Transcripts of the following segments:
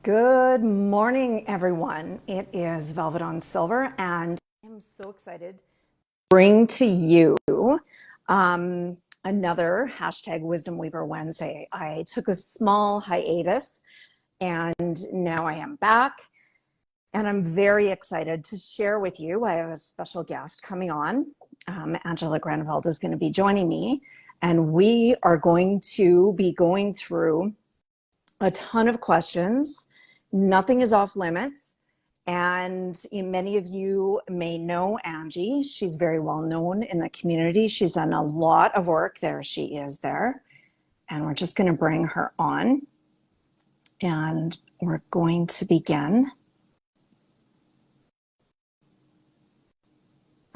Good morning, everyone. It is Velvet on Silver, and I'm so excited to bring to you another hashtag Wisdom Weaver Wednesday. I took a small hiatus, and now I am back, and I'm very excited to share with you. I have a special guest coming on. Groeneveld is going to be joining me, and we are going to be going through a ton of questions. Nothing is off limits. And many of you may know Angie. She's very well known in the community. She's done a lot of work. There she is there. And we're just going to bring her on. And we're going to begin.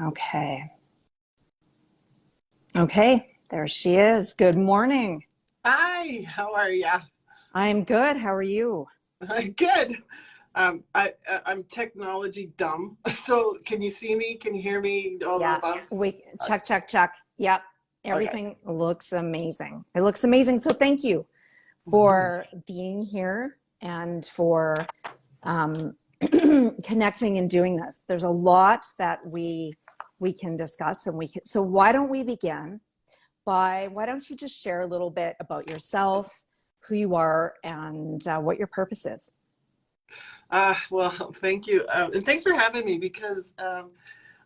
Okay. Okay, there she is. Good morning. Hi, how are ya? I'm good. How are you? Good. I'm technology dumb. So can you see me? Can you hear me? All the Yeah, above? we check. Yep. Okay. Everything looks amazing. It looks amazing. So thank you Mhm. for being here and for connecting and doing this. There's a lot that we can discuss, and so why don't we begin by why don't you just share a little bit about yourself, who you are, and what your purpose is. Well, thank you. And thanks for having me because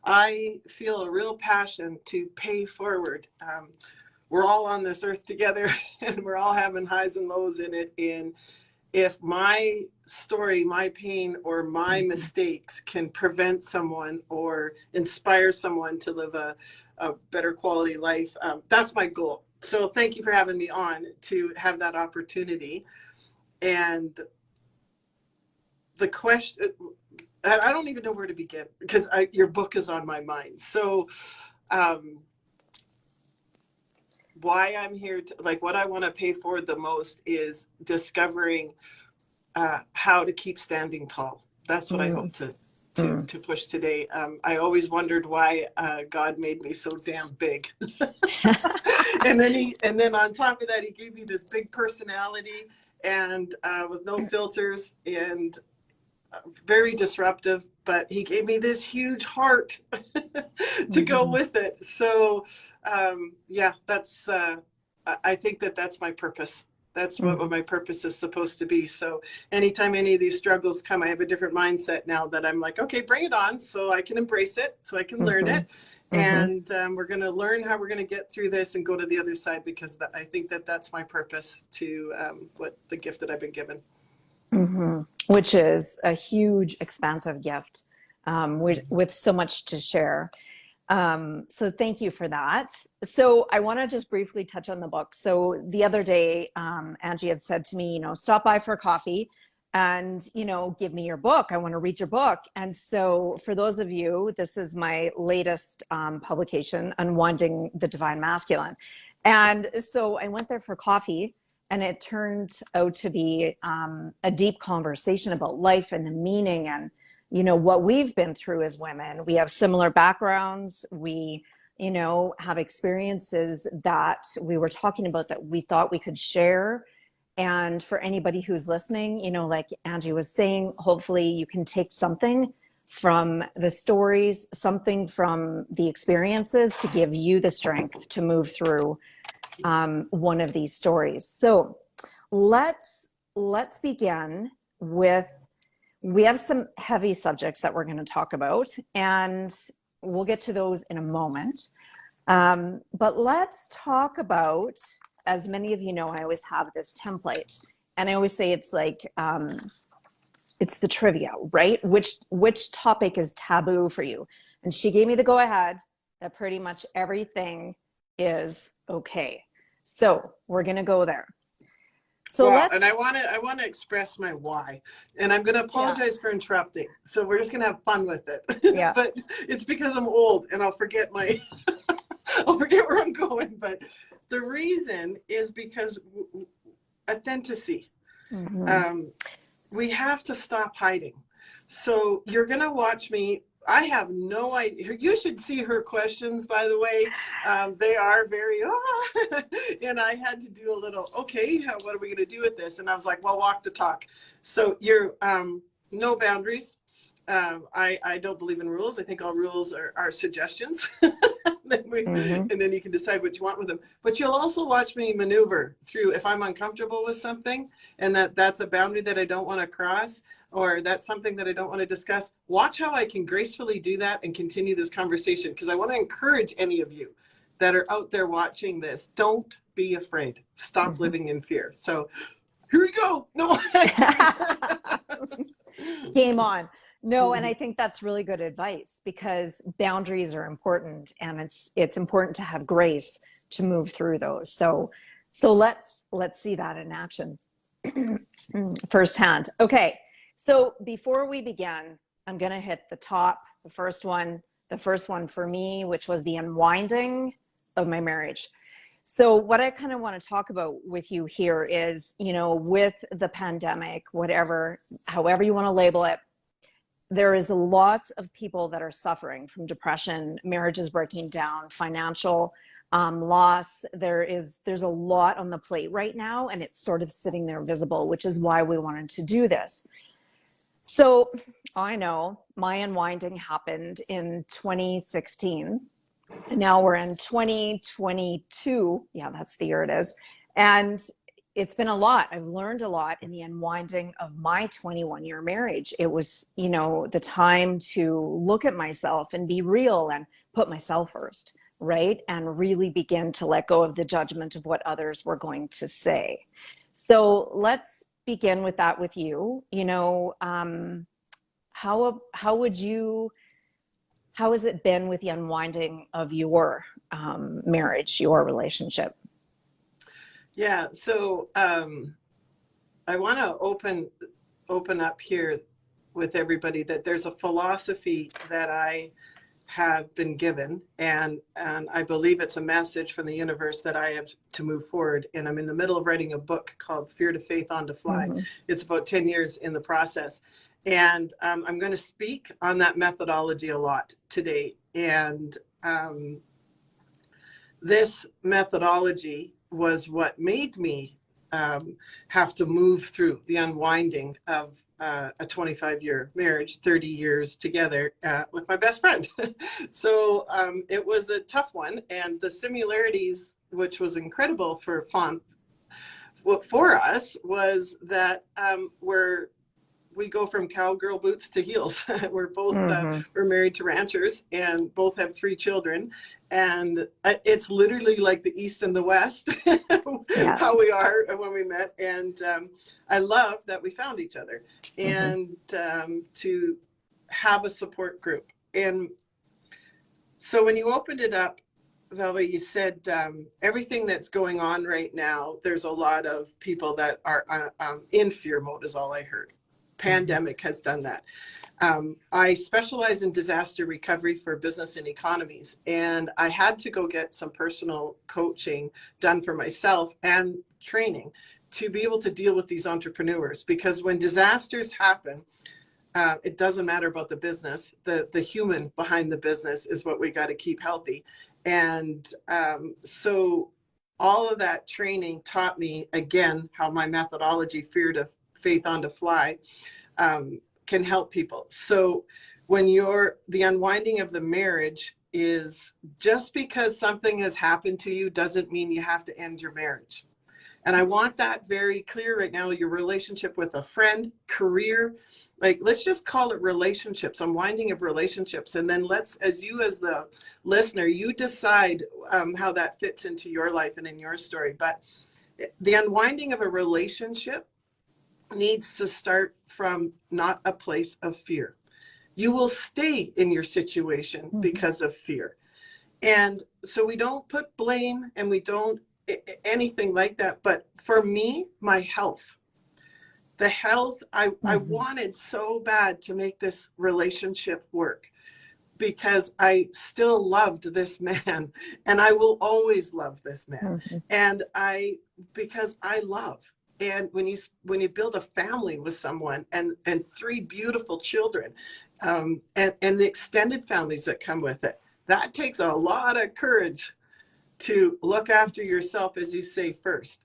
I feel a real passion to pay forward. We're all on this earth together and we're all having highs and lows in it. And if my story, my pain, or my mistakes can prevent someone or inspire someone to live a better quality life, that's my goal. So thank you for having me on to have that opportunity. And the question, I don't even know where to begin because your book is on my mind. So why I'm here, like what I want to pay forward the most is discovering how to keep standing tall. That's what I hope to push today. I always wondered why God made me so damn big, and then on top of that, He gave me this big personality and with no filters and very disruptive. But He gave me this huge heart to go with it. So yeah, that's. I think that's my purpose. That's what my purpose is supposed to be. So anytime any of these struggles come, I have a different mindset now that I'm like, okay, bring it on so I can embrace it, so I can learn it. And we're going to learn how we're going to get through this and go to the other side because I think that's my purpose to what the gift that I've been given. Which is a huge, expansive gift with so much to share. So thank you for that. So I want to just briefly touch on the book. So the other day, Angie had said to me, stop by for coffee and, give me your book. I want to read your book. And so for those of you, this is my latest publication, Unwinding the Divine Masculine. And so I went there for coffee, and it turned out to be a deep conversation about life and the meaning and what we've been through as women. We have similar backgrounds. We, have experiences that we were talking about that we thought we could share. And for anybody who's listening, like Angie was saying, hopefully you can take something from the stories, something from the experiences to give you the strength to move through one of these stories. So let's begin with, we have some heavy subjects that we're going to talk about, and we'll get to those in a moment. But let's talk about, as many of you know, I always have this template, and I always say it's like, it's the trivia, right? Which topic is taboo for you? And she gave me the go ahead that pretty much everything is okay. So we're going to go there. So well, and I want to express my why, and I'm going to apologize for interrupting. So we're just going to have fun with it. Yeah. But it's because I'm old and I'll forget I'll forget where I'm going. But the reason is because authenticity. We have to stop hiding. So you're going to watch me I have no idea. You should see her questions, by the way. They are very, and I had to do a little, okay, what are we going to do with this? And I was like, well, walk the talk. So you're no boundaries. I don't believe in rules. I think all rules are suggestions. And then you can decide what you want with them. But you'll also watch me maneuver through if I'm uncomfortable with something and that's a boundary that I don't want to cross, or that's something that I don't want to discuss. Watch how I can gracefully do that and continue this conversation, because I want to encourage any of you that are out there watching this. Don't be afraid. Stop living in fear. So here we go. No. Game on. No, and I think that's really good advice, because boundaries are important, and it's important to have grace to move through those. So let's see that in action firsthand. Okay. So before we begin, I'm going to hit the first one for me, which was the unwinding of my marriage. So what I kind of want to talk about with you here is, with the pandemic, however you want to label it, there is lots of people that are suffering from depression, marriages breaking down, financial loss. There's a lot on the plate right now, and it's sort of sitting there visible, which is why we wanted to do this. So I know my unwinding happened in 2016. And now we're in 2022. Yeah, that's the year it is. And it's been a lot. I've learned a lot in the unwinding of my 21-year marriage. It was, the time to look at myself and be real and put myself first, right? And really begin to let go of the judgment of what others were going to say. So let's begin with that with you. How has it been with the unwinding of your marriage, your relationship? Yeah, so I want to open up here with everybody that there's a philosophy that I have been given, and I believe it's a message from the universe that I have to move forward. And I'm in the middle of writing a book called Fear to Faith on to Fly. It's about 10 years in the process. And I'm going to speak on that methodology a lot today. And this methodology was what made me have to move through the unwinding of a 25-year marriage, 30 years together with my best friend. So it was a tough one. And the similarities, which was incredible for us, was that we go from cowgirl boots to heels. We're both we're married to ranchers and both have 3 children, and it's literally like the East and the West. How we are when we met. And I love that we found each other and to have a support group. And so when you opened it up, Velva, you said everything that's going on right now, there's a lot of people that are in fear mode, is all I heard. Pandemic has done that. I specialize in disaster recovery for business and economies, and I had to go get some personal coaching done for myself and training to be able to deal with these entrepreneurs, because when disasters happen, it doesn't matter about the business. The human behind the business is what we got to keep healthy. And so all of that training taught me, again, how my methodology, Fear to Faith on to Fly, can help people. So when the unwinding of the marriage is, just because something has happened to you doesn't mean you have to end your marriage. And I want that very clear right now. Your relationship with a friend, career, let's just call it relationships, unwinding of relationships. And then as the listener, you decide how that fits into your life and in your story. But the unwinding of a relationship needs to start from not a place of fear. You will stay in your situation because of fear. And so we don't put blame and we don't anything like that. But for me, my health, I wanted so bad to make this relationship work, because I still loved this man, and I will always love this man. And because I love. And when you build a family with someone and 3 beautiful children, and the extended families that come with it, that takes a lot of courage to look after yourself, as you say, first.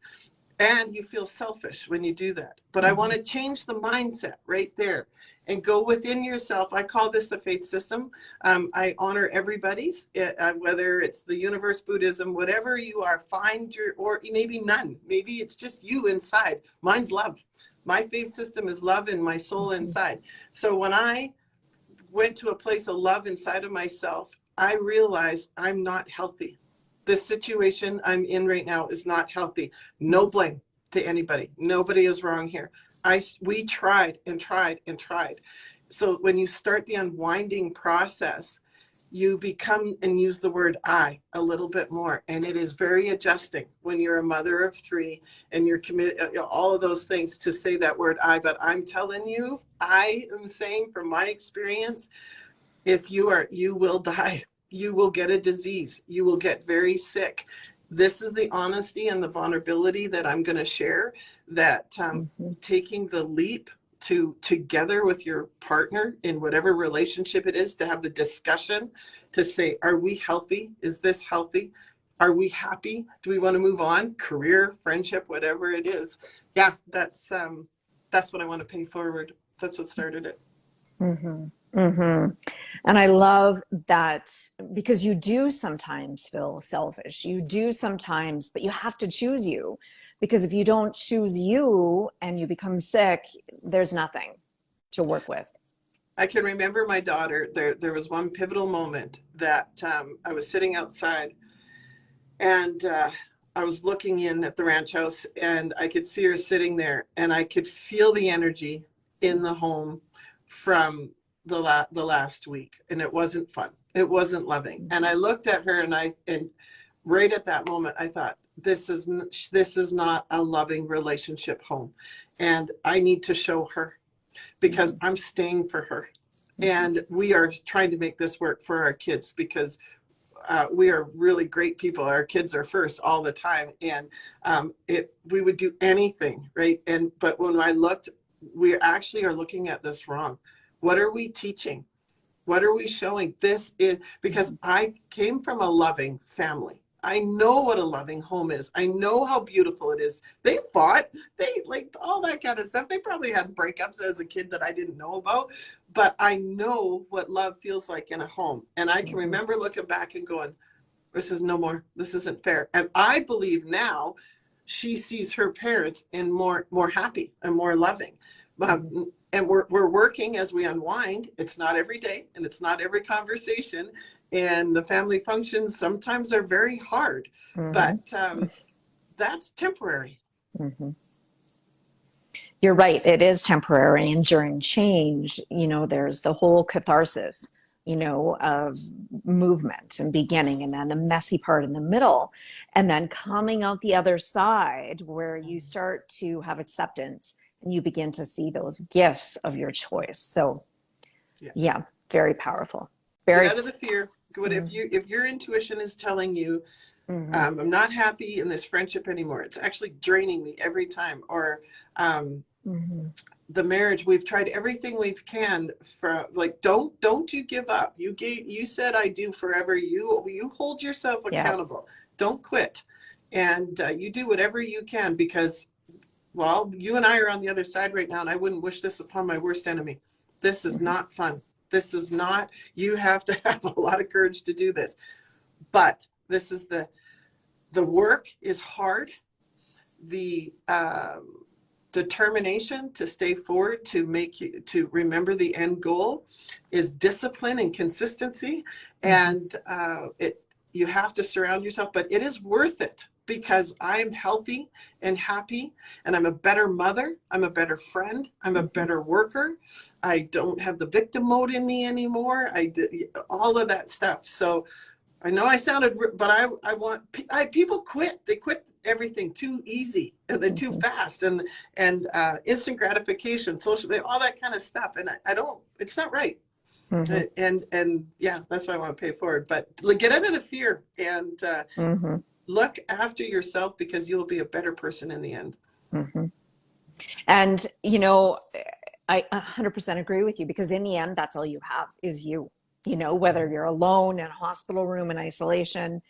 And you feel selfish when you do that. But I want to change the mindset right there and go within yourself. I call this a faith system. I honor everybody's, whether it's the universe, Buddhism, whatever you are, find your, or maybe none. Maybe it's just you inside. Mine's love. My faith system is love in my soul inside. So when I went to a place of love inside of myself, I realized I'm not healthy. The situation I'm in right now is not healthy. No blame to anybody. Nobody is wrong here. We tried and tried and tried. So when you start the unwinding process, you become and use the word I a little bit more. And it is very adjusting when you're a mother of 3 and you're committed, all of those things, to say that word I. But I'm telling you, I am saying from my experience, if you will die. You will get a disease. You will get very sick. This is the honesty and the vulnerability that I'm going to share, that taking the leap to together with your partner in whatever relationship it is, to have the discussion, to say, are we healthy? Is this healthy? Are we happy? Do we want to move on? Career, friendship, whatever it is. Yeah, that's what I want to pay forward. That's what started it. And I love that, because you do sometimes feel selfish. You do sometimes, but you have to choose you, because if you don't choose you and you become sick, there's nothing to work with. I can remember my daughter, there was one pivotal moment that I was sitting outside, and I was looking in at the ranch house, and I could see her sitting there, and I could feel the energy in the home from the last week, and it wasn't fun. It wasn't loving. And I looked at her, and right at that moment, I thought, this is not a loving relationship home, and I need to show her, because I'm staying for her. And we are trying to make this work for our kids, because we are really great people. Our kids are first all the time, and we would do anything, right? But when I looked, we actually are looking at this wrong. What are we teaching? What are we showing? This is because I came from a loving family. I know what a loving home is. I know how beautiful it is. They fought, they like all that kind of stuff. They probably had breakups as a kid that I didn't know about, but I know what love feels like in a home. And I can remember looking back and going, this is no more, this isn't fair. And I believe now she sees her parents in more happy and more loving. And we're working as we unwind. It's not every day, and it's not every conversation. And the family functions sometimes are very hard, but that's temporary. You're right. It is temporary. And during change, there's the whole catharsis, of movement and beginning, and then the messy part in the middle, and then coming out the other side where you start to have acceptance and you begin to see those gifts of your choice. So yeah, very powerful. Get out of the fear. If your intuition is telling you, I'm not happy in this friendship anymore, it's actually draining me every time, or the marriage, we've tried everything we can for, like, don't you give up. You said I do forever. You hold yourself accountable. Don't quit. And you do whatever you can, because, well, you and I are on the other side right now, and I wouldn't wish this upon my worst enemy. This is not fun. This is not, you have to have a lot of courage to do this. But this is the work is hard. The determination to stay forward, to remember the end goal, is discipline and consistency. And you have to surround yourself, but it is worth it, because I'm healthy and happy, and I'm a better mother. I'm a better friend. I'm a better worker. I don't have the victim mode in me anymore. I did all of that stuff. So I know I sounded, but people quit. They quit everything too easy, and then too fast, and instant gratification, social media, all that kind of stuff. And I don't, it's not right. And yeah, that's why I want to pay forward. But get out of the fear and look after yourself, because you'll be a better person in the end. And, you know, I 100% agree with you because in the end, that's all you have is you know, whether you're alone in a hospital room in isolation,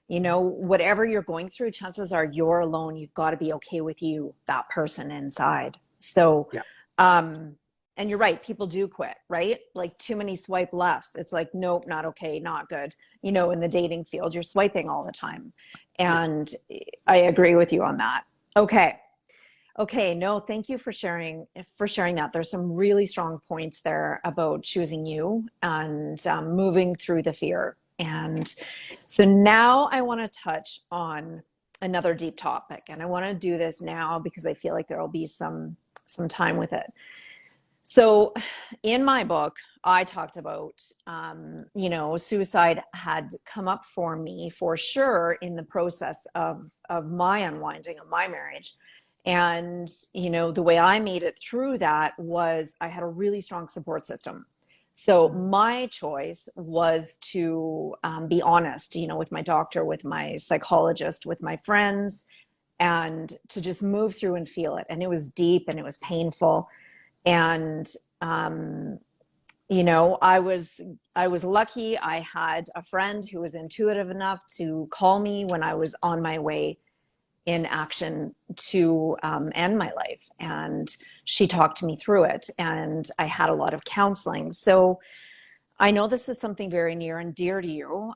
you know, whatever you're going through, chances are you're alone. You've got to be okay with you, that person inside. So, Yeah. um, and you're right, people do quit, right? Like too many swipe lefts. It's like, nope, not okay, not good. You know, in the dating field, you're swiping all the time. Yeah. And I agree with you on that. Okay. Okay, no, thank you for sharing that. There's some really strong points there about choosing you and moving through the fear. And so now I want to touch on another deep topic, and I want to do this now because I feel like there will be some time with it. So, in my book, I talked about, you know, suicide had come up for me for sure in the process of my unwinding of my marriage. And, you know, the way I made it through that was I had a really strong support system. So Mhm. my choice was to be honest, you know, with my doctor, with my psychologist, with my friends, and to just move through and feel it. And it was deep and it was painful and um, you know, I was lucky. I had a friend who was intuitive enough to call me when I was on my way in action to end my life, and she talked me through it. And I had a lot of counseling, so I know this is something very near and dear to you.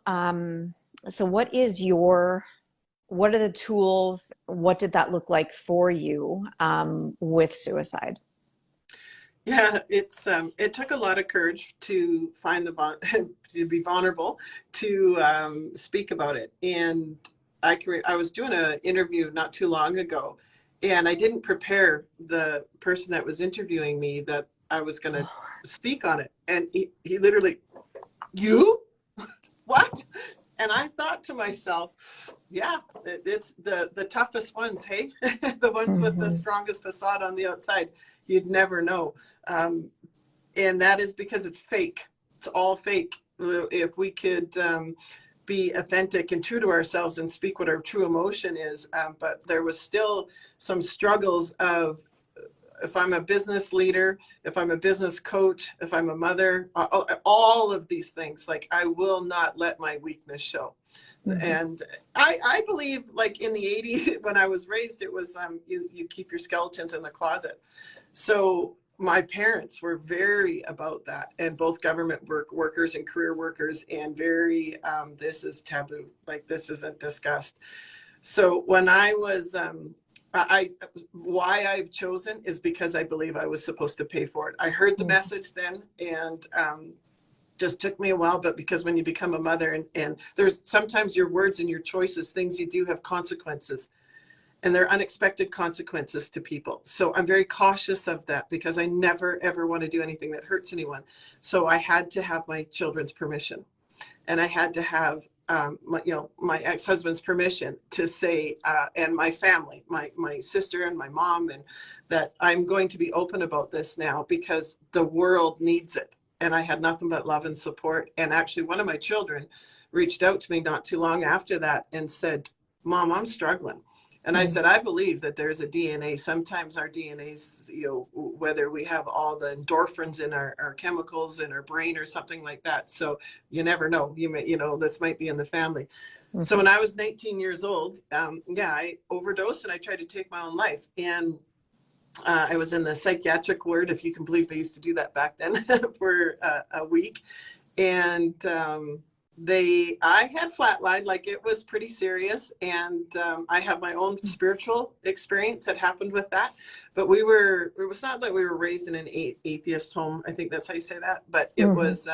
So, what are the tools? What did that look like for you with suicide? Yeah, it took a lot of courage to find to be vulnerable, to speak about it. And I was doing an interview not too long ago, and I didn't prepare the person that was interviewing me that I was going to speak on it. And he literally, you? What? And I thought to myself, yeah, it's the toughest ones, hey? The ones with the Mm-hmm. strongest facade on the outside. You'd never know. Um, and that is because it's fake. It's all fake. If we could be authentic and true to ourselves and speak what our true emotion is, but there was still some struggles of, if I'm a business leader, if I'm a business coach, if I'm a mother, all of these things, like I will not let my weakness show. Mm-hmm. And I believe, like in the 80s, when I was raised, it was you keep your skeletons in the closet. So my parents were very about that, and both government workers and career workers, and very this is taboo, like this isn't discussed. So when I was I why I've chosen is because I believe I was supposed to pay for it. I heard the message then, and just took me a while, but because when you become a mother, and there's sometimes your words and your choices, things you do have consequences, and they're unexpected consequences to people. So I'm very cautious of that because I never ever want to do anything that hurts anyone. So I had to have my children's permission, and I had to have my ex-husband's permission to say, and my family, my sister and my mom, and that I'm going to be open about this now because the world needs it. And I had nothing but love and support. And actually, one of my children reached out to me not too long after that and said, "Mom, I'm struggling." And I said, I believe that there's a DNA. Sometimes our DNAs, whether we have all the endorphins in our chemicals in our brain or something like that. So you never know. This might be in the family. So Mm-hmm. when I was 19 years old, I overdosed and I tried to take my own life. And I was in the psychiatric ward, if you can believe they used to do that back then, for a week. And I had flatlined, like it was pretty serious. And I have my own spiritual experience that happened with that. But it was not that we were raised in an atheist home. I think that's how you say that. But it Mm-hmm. was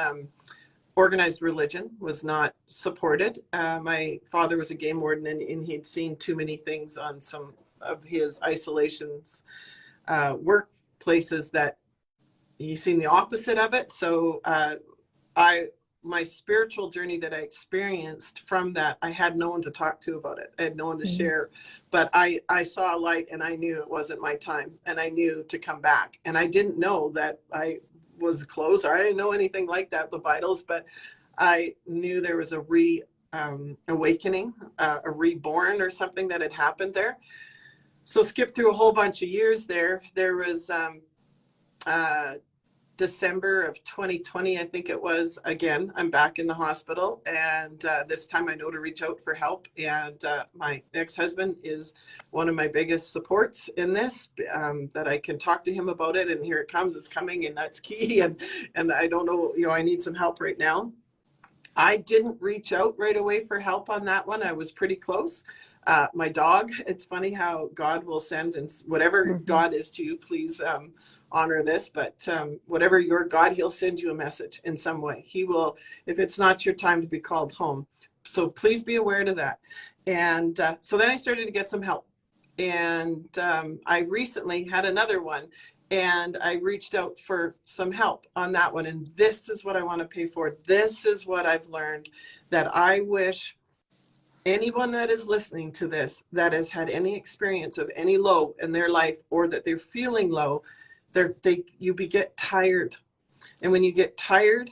organized religion was not supported. My father was a game warden, and he'd seen too many things on some of his isolations, workplaces, that he's seen the opposite of it. So I my spiritual journey that I experienced from that, I had no one to talk to about it. I had no one to Mm-hmm. share, but I saw a light, and I knew it wasn't my time, and I knew to come back. And I didn't know that I was close, or I didn't know anything like that, the vitals, but I knew there was a awakening, a reborn or something that had happened there. So skip through a whole bunch of years there. There was December of 2020, I think it was. Again, I'm back in the hospital, and this time I know to reach out for help. And my ex-husband is one of my biggest supports in this, that I can talk to him about it. And here it comes, it's coming, and that's key. And I don't know, I need some help right now. I didn't reach out right away for help on that one. I was pretty close. My dog, it's funny how God will send, and whatever God is to you, please honor this, but whatever your God, he'll send you a message in some way. He will, if it's not your time to be called home. So please be aware of that. And so then I started to get some help. And I recently had another one, and I reached out for some help on that one. And this is what I want to pay for. This is what I've learned, that I wish anyone that is listening to this, that has had any experience of any low in their life, or that they're feeling low, you get tired. And when you get tired,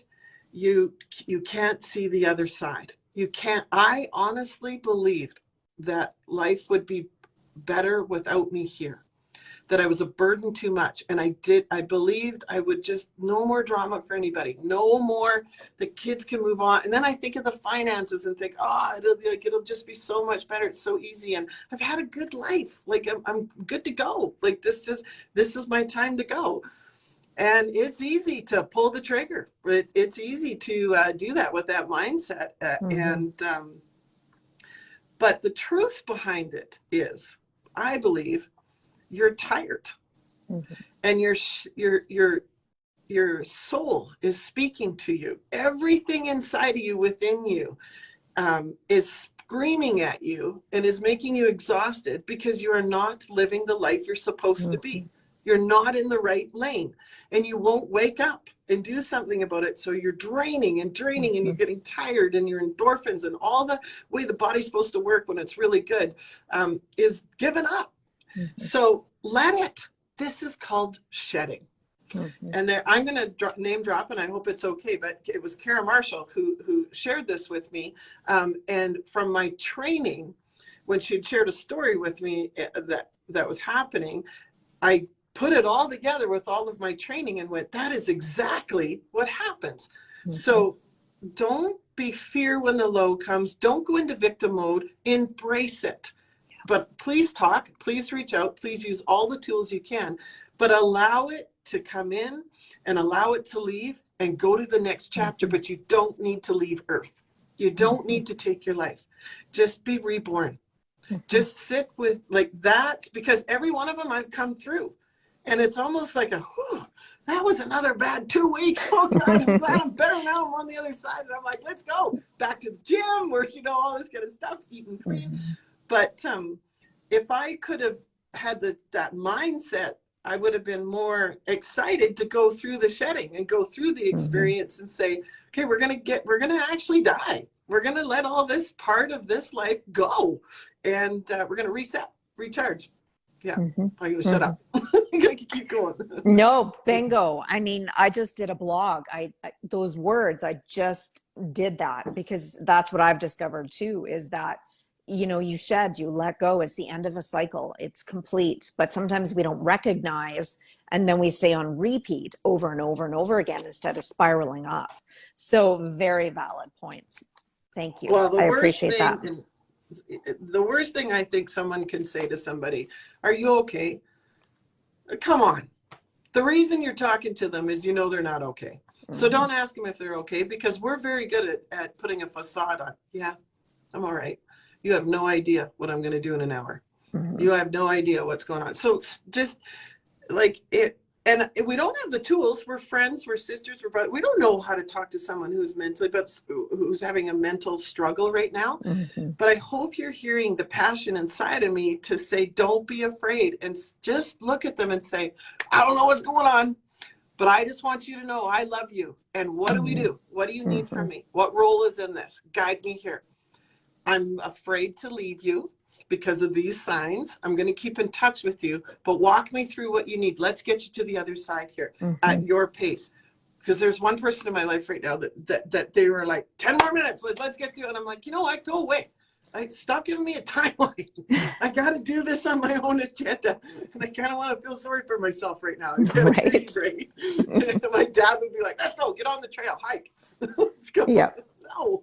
you can't see the other side. You can't. I honestly believed that life would be better without me here, that I was a burden too much. And I believed I would just, no more drama for anybody, no more, the kids can move on. And then I think of the finances and think, it'll just be so much better. It's so easy. And I've had a good life. Like I'm good to go. Like this is my time to go. And it's easy to pull the trigger. It's easy to do that with that mindset. But the truth behind it is, I believe, you're tired, and your soul is speaking to you. Everything inside of you, within you, is screaming at you and is making you exhausted, because you are not living the life you're supposed to be. You're not in the right lane, and you won't wake up and do something about it. So you're draining and you're getting tired, and your endorphins and all the way the body's supposed to work when it's really good is given up. So let it. This is called shedding. And there, I'm going to name drop, and I hope it's okay, but it was Kara Marshall who shared this with me. And from my training, when she'd shared a story with me that was happening, I put it all together with all of my training and went, that is exactly what happens. So don't be fear when the low comes. Don't go into victim mode. Embrace it. But please talk, please reach out, please use all the tools you can, but allow it to come in and allow it to leave and go to the next chapter. But you don't need to leave Earth. You don't need to take your life. Just be reborn. Just sit with, like, that's because every one of them I've come through. And it's almost like that was another bad 2 weeks. Oh God, I'm glad I'm better now. I'm on the other side. And I'm like, let's go back to the gym, where, all this kind of stuff, eating clean. But if I could have had that mindset, I would have been more excited to go through the shedding and go through the experience and say, okay, we're going to actually die. We're going to let all this part of this life go. And we're going to reset, recharge. Yeah, I'm going to shut up. I'm going to keep going. No, bingo. I mean, I just did a blog. Those words, I just did that, because that's what I've discovered too, is that you shed, you let go. It's the end of a cycle. It's complete. But sometimes we don't recognize, and then we stay on repeat over and over and over again instead of spiraling up. So very valid points. Thank you. Well, I appreciate that. The worst thing I think someone can say to somebody, are you okay? Come on. The reason you're talking to them is they're not okay. So don't ask them if they're okay, because we're very good at putting a facade on. Yeah, I'm all right. You have no idea what I'm going to do in an hour. You have no idea what's going on. So just like it, and we don't have the tools. We're friends, we're sisters, we're brothers. We don't know how to talk to someone who's who's having a mental struggle right now. But I hope you're hearing the passion inside of me to say, don't be afraid, and just look at them and say, I don't know what's going on, but I just want you to know I love you. And what do we do? What do you need from me? What role is in this? Guide me here. I'm afraid to leave you because of these signs. I'm going to keep in touch with you, but walk me through what you need. Let's get you to the other side here at your pace. Because there's one person in my life right now that they were like, 10 more minutes, let's get through. And I'm like, you know what? Go away. stop giving me a timeline. I got to do this on my own agenda. And I kind of want to feel sorry for myself right now. I'm kind of crazy, right? My dad would be like, let's go, get on the trail, hike. Let's go. Yep. No.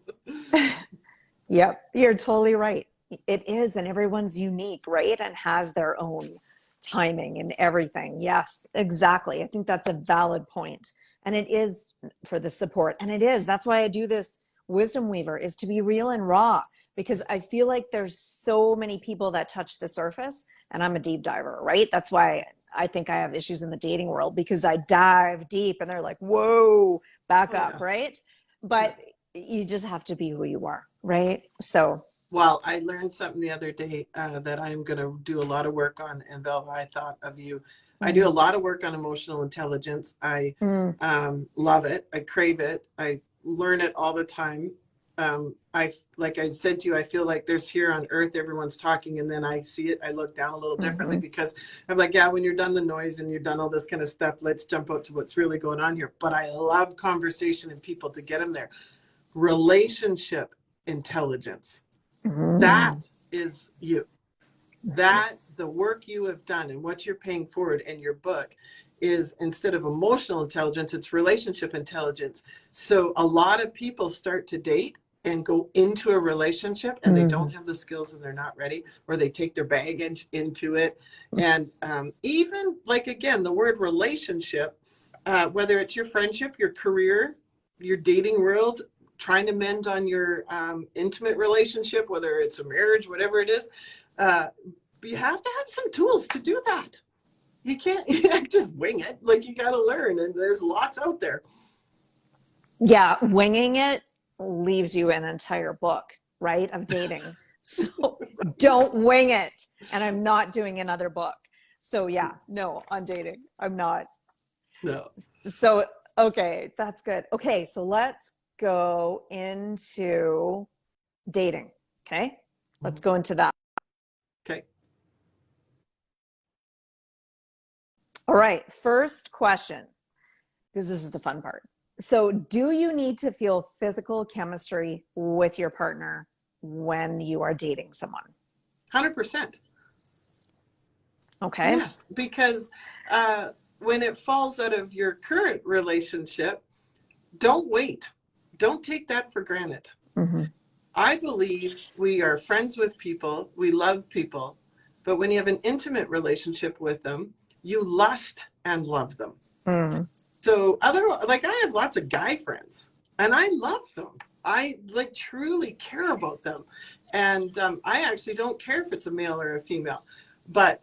Yep. You're totally right. It is. And everyone's unique, right? And has their own timing and everything. Yes, exactly. I think that's a valid point. And it is for the support. And it is. That's why I do this Wisdom Weaver, is to be real and raw, because I feel like there's so many people that touch the surface, and I'm a deep diver, right? That's why I think I have issues in the dating world, because I dive deep and they're like, whoa, back up, right? But you just have to be who you are, right? So. Well, I learned something the other day that I'm going to do a lot of work on. And Velva, I thought of you. I do a lot of work on emotional intelligence. I love it. I crave it. I learn it all the time. Like I said to you, I feel like there's here on earth, everyone's talking, and then I see it. I look down a little differently, because I'm like, yeah, when you're done the noise and you're done all this kind of stuff, let's jump out to what's really going on here. But I love conversation and people to get them there. Relationship intelligence. That is you. That the work you have done and what you're paying forward in your book is, instead of emotional intelligence, it's relationship intelligence. So a lot of people start to date and go into a relationship and they don't have the skills and they're not ready, or they take their baggage into it. And even like, again, the word relationship, whether it's your friendship, your career, your dating world, trying to mend on your intimate relationship, whether it's a marriage, whatever it is, you have to have some tools to do that. You can't just wing it. Like, you got to learn, and there's lots out there. Yeah, winging it leaves you an entire book, right, of dating. So don't wing it. And I'm not doing another book. So yeah, no, on dating, I'm not. No. So, okay, that's good. Okay, so let's go into dating. Okay, let's go into that. Okay. All right, first question, because this is the fun part. So, do you need to feel physical chemistry with your partner when you are dating someone? 100%. Okay. Yes, because when it falls out of your current relationship, don't wait. Don't take that for granted. I believe we are friends with people, we love people, but when you have an intimate relationship with them, you lust and love them. So like, I have lots of guy friends and I love them. I like truly care about them. And I actually don't care if it's a male or a female, but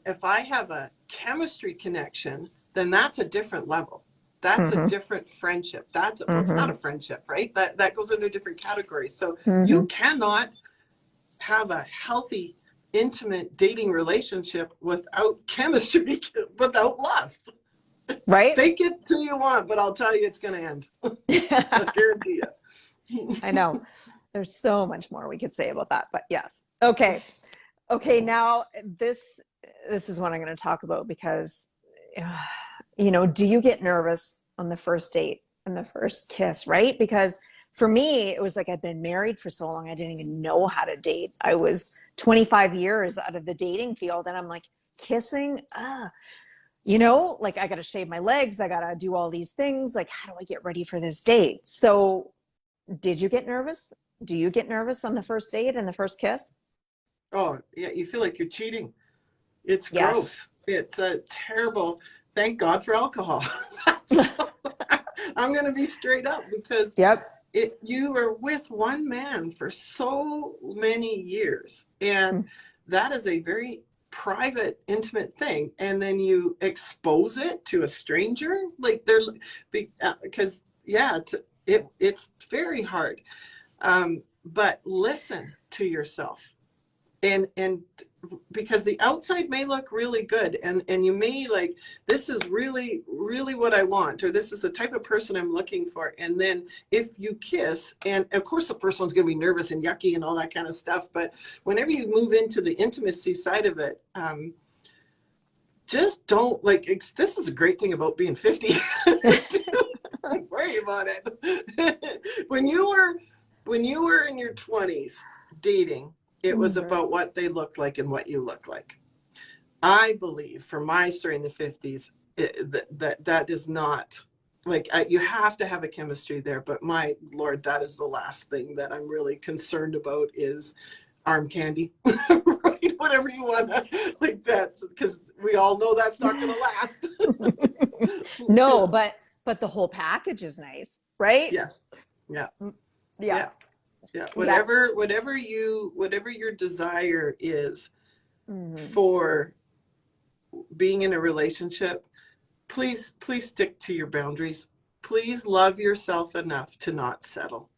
if I have a chemistry connection, then that's a different level. That's a different friendship. Well, it's not a friendship, right? That goes into a different category. So you cannot have a healthy, intimate dating relationship without chemistry, without lust. Right? Fake it till you want, but I'll tell you it's going to end. I guarantee you. I know. There's so much more we could say about that, but yes. Okay. Now this is what I'm going to talk about, because do you get nervous on the first date and the first kiss, right? Because for me, it was like, I'd been married for so long, I didn't even know how to date. I was 25 years out of the dating field, and I'm like, kissing, like, I got to shave my legs, I got to do all these things. Like, how do I get ready for this date? So did you get nervous? Do you get nervous on the first date and the first kiss? Oh, yeah, you feel like you're cheating. It's Yes. gross. It's a terrible, thank God for alcohol. I'm going to be straight up, because you were with one man for so many years, and that is a very private, intimate thing. And then you expose it to a stranger, like because it's very hard. But listen to yourself, and because the outside may look really good, and you may like, this is really, really what I want, or this is the type of person I'm looking for. And then if you kiss, and of course the first one's going to be nervous and yucky and all that kind of stuff, but whenever you move into the intimacy side of it, just don't, like, this is a great thing about being 50. Don't worry about it. When you were in your 20s, dating, it was Mhm. about what they looked like and what you look like. I believe from my story in the 50s, that is not like, you have to have a chemistry there. But my Lord, that is the last thing that I'm really concerned about is arm candy, right? Whatever you want to, like that, because we all know that's not going to last. No, but the whole package is nice, right? Yes. Yeah. Yeah. Yeah. Yeah. Yeah. Whatever your desire is Mhm. for being in a relationship, please stick to your boundaries. Please love yourself enough to not settle.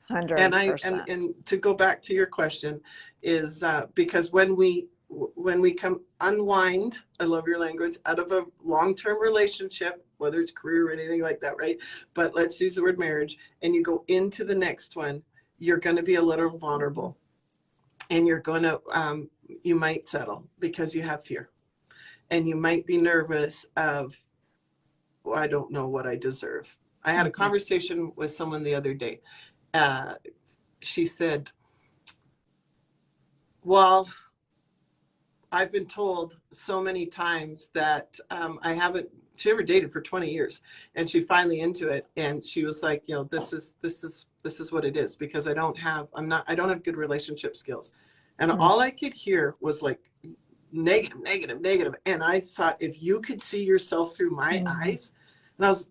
And I and 100%. and to go back to your question is, because when we come unwind, I love your language, out of a long-term relationship, whether it's career or anything like that, right? But let's use the word marriage, and you go into the next one, you're going to be a little vulnerable, and you're going to you might settle because you have fear, and you might be nervous of, well, I don't know what I deserve. I had a Mhm. conversation with someone the other day. Uh, she said, well, I've been told so many times that I haven't, she ever dated for 20 years, and she finally into it. And she was like, this is what it is, because I don't have good relationship skills. And Mhm. all I could hear was like negative, negative, negative. And I thought, if you could see yourself through my Mhm. eyes, and I was,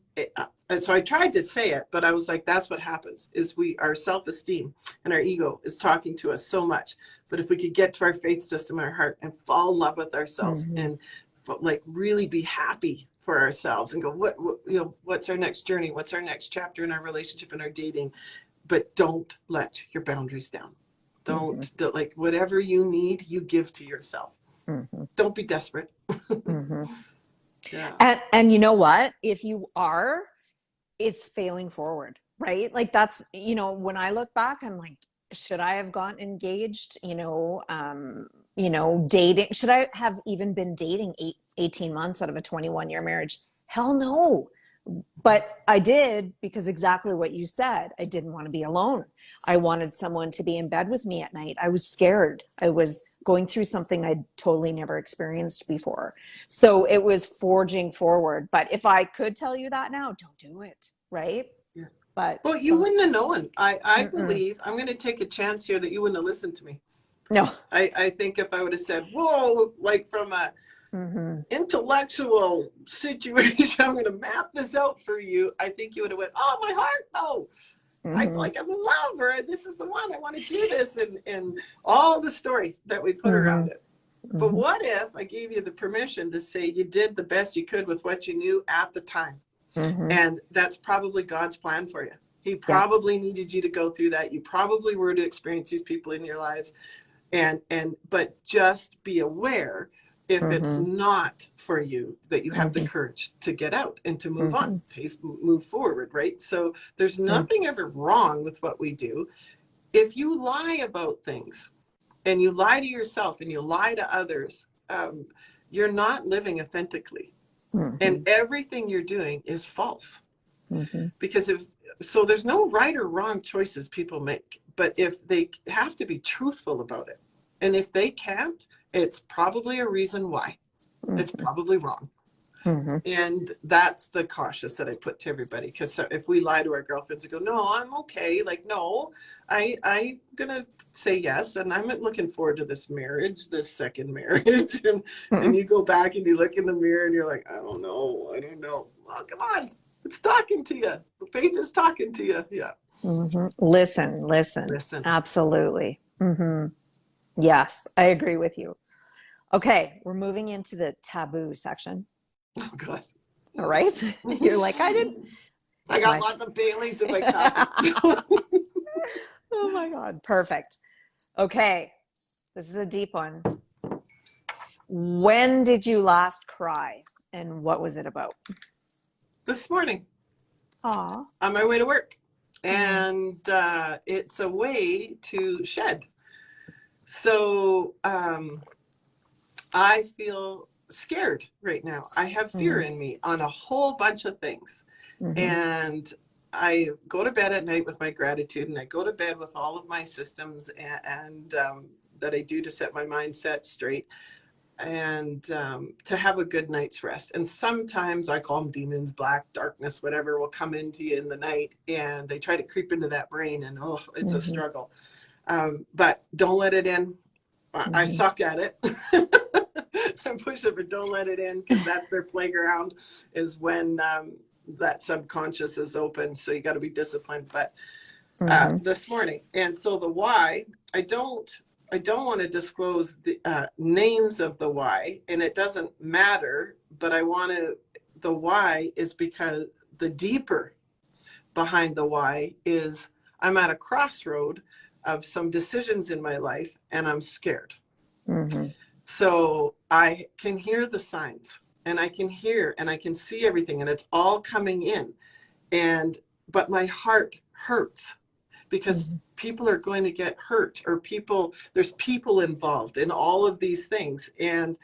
and so I tried to say it, but I was like, that's what happens is our self-esteem and our ego is talking to us so much. But if we could get to our faith system, our heart, and fall in love with ourselves, Mhm. and like really be happy for ourselves, and go, what's our next journey? What's our next chapter in our relationship and our dating? But don't let your boundaries down. Mhm. Don't, like, whatever you need, you give to yourself. Mhm. Don't be desperate. Mhm. Yeah. And you know what? If you are, it's failing forward, right? Like that's, when I look back, I'm like, should I have gotten engaged? Dating, should I have even been dating 18 months out of a 21-year marriage? Hell no. But I did, because exactly what you said. I didn't want to be alone. I wanted someone to be in bed with me at night. I was scared. I was going through something I'd totally never experienced before. So it was forging forward. But if I could tell you that now, don't do it. Right. Yeah. But Well, you some, wouldn't have known. I mm-mm. believe, I'm going to take a chance here that you wouldn't have listened to me. No. I think if I would have said, whoa, like from a Mm-hmm. intellectual situation, I'm going to map this out for you, I think you would have went, oh, my heart, no. I feel Mm-hmm. like I'm in love, or this is the one, I want to do this, and all the story that we put Mm-hmm. around it. But Mm-hmm. what if I gave you the permission to say you did the best you could with what you knew at the time? Mm-hmm. And that's probably God's plan for you. He Yeah. probably needed you to go through that. You probably were to experience these people in your lives. But just be aware, if it's Mm-hmm. not for you, that you have the Mm-hmm. courage to get out and to move on, Mm-hmm. move forward, right? So there's nothing ever wrong with what we do. If you lie about things, and you lie to yourself and you lie to others, you're not living authentically. And Mm-hmm. everything you're doing is false. Mm-hmm. Because so there's no right or wrong choices people make, but if they have to be truthful about it, and if they can't, it's probably a reason why. It's Mm-hmm. probably wrong. Mm-hmm. And that's the cautious that I put to everybody. Because if we lie to our girlfriends and go, no, I'm okay, like, no, I'm gonna say yes, and I'm looking forward to this marriage, this second marriage. And Mm-hmm. you go back and you look in the mirror and you're like, I don't know. Well, come on, it's talking to you. The faith is talking to you. Yeah. Mm-hmm. Listen. Listen. Absolutely. Mm-hmm. Yes, I agree with you. Okay, we're moving into the taboo section. Oh God. All right. You're like, I didn't. I It's got my. lots of Baileys in my cup. Oh my God. Perfect. Okay. This is a deep one. When did you last cry and what was it about? This morning Aw. on my way to work. Mm. And it's a way to shed. So I feel scared right now. I have fear Mm-hmm. in me on a whole bunch of things. Mm-hmm. And I go to bed at night with my gratitude, and I go to bed with all of my systems and that I do to set my mindset straight, and to have a good night's rest. And sometimes I call them demons, black darkness, whatever, will come into you in the night, and they try to creep into that brain, and oh, it's a struggle. But don't let it in. I suck at it. I push it, but don't let it in, because that's their playground, is when that subconscious is open. So you got to be disciplined. But this morning, and so the why, I don't want to disclose the names of the why, and it doesn't matter, but the why is because the deeper behind the why is I'm at a crossroad of some decisions in my life, and I'm scared. So I can hear the signs, and I can hear and I can see everything, and it's all coming in. But my heart hurts, because people are going to get hurt, or there's people involved in all of these things. And